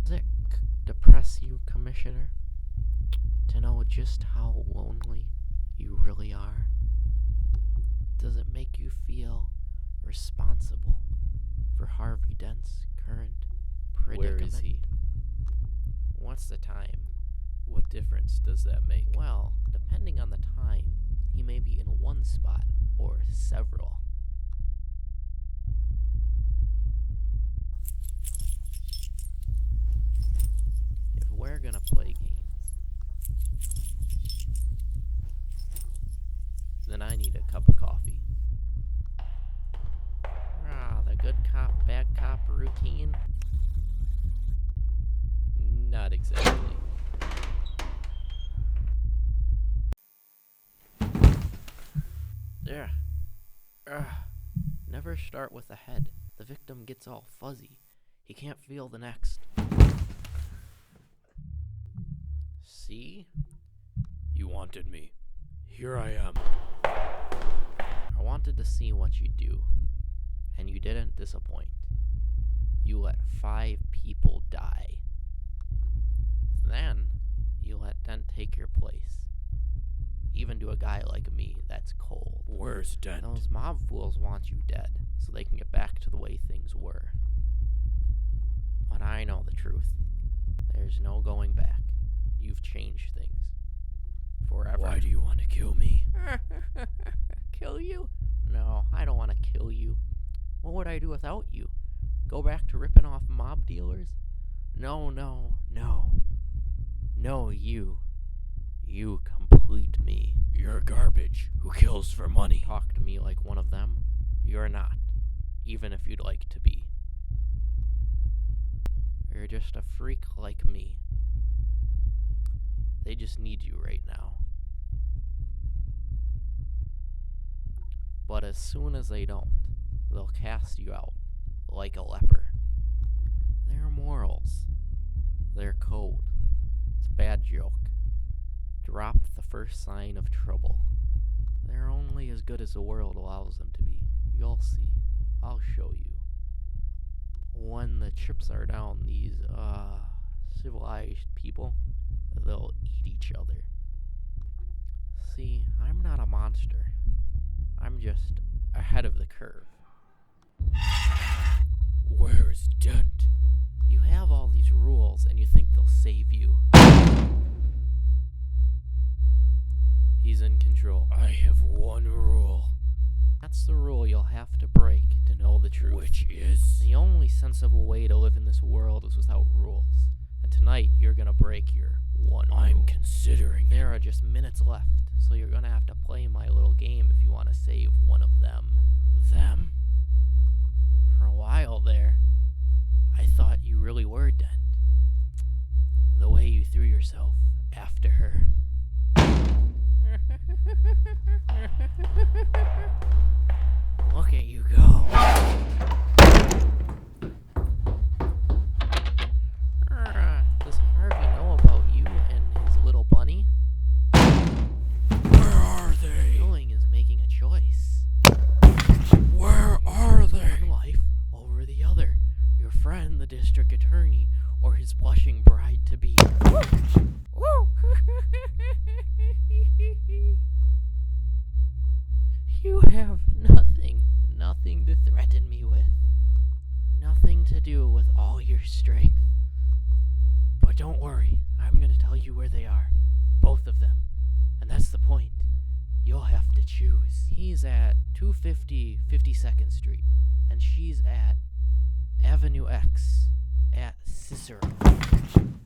Does it depress you, Commissioner, to know just how lonely you really are? Does it make you feel responsible for Harvey Dent's current predicament? Where is he? What's the time? What difference does that make? Well, depending on the time, he may be in one spot or several. If we're gonna play games, then I need a cup of coffee. The good cop, bad cop routine? Not exactly. There. Never start with the head. The victim gets all fuzzy. He can't feel the next. See? You wanted me. Here I am. I wanted to see what you'd do, and you didn't disappoint. You let 5 people die. Then, you let Dent take your place. Even to a guy like me, that's cold. Where's Dent? Those mob fools want you dead, so they can get back to the way things were. But I know the truth. There's no going back. You've changed things. Forever. Why do you want to kill me? Kill you? No, I don't want to kill you. What would I do without you? Go back to ripping off mob dealers? No, no, no. No, you. You complete me. You're garbage who kills for money. Talk to me like one of them. You're not, even if you'd like to be. You're just a freak like me. They just need you right now. But as soon as they don't, they'll cast you out like a leper. Their morals, their code. It's a bad joke. Drop the first sign of trouble. They're only as good as the world allows them to be. You'll see. I'll show you. When the chips are down, these, civilized people, they'll eat each other. See, I'm not a monster. I'm just ahead of the curve. Where's Dent? You have all these rules and you think they'll save you. He's in control. I have one rule. That's the rule you'll have to break to know the truth. Which is? The only sensible way to live in this world is without rules. And tonight, you're gonna break your one rule. I'm considering. There are just minutes left, so you're gonna have to play my little game if you want to save one of them. Them? For a while there, I thought you really were Dent. The way you threw yourself after her. Look at you go. Does Harvey know about you and his little bunny? Where are they? Knowing is making a choice. Where are they? One life over the other. Your friend, the district attorney, or his blushing bride-to-be. Woo! You have nothing to threaten me with. Nothing to do with all your strength. But don't worry, I'm gonna tell you where they are. Both of them. And that's the point. You'll have to choose. He's at 250 52nd Street, and she's at Avenue X at Cicero.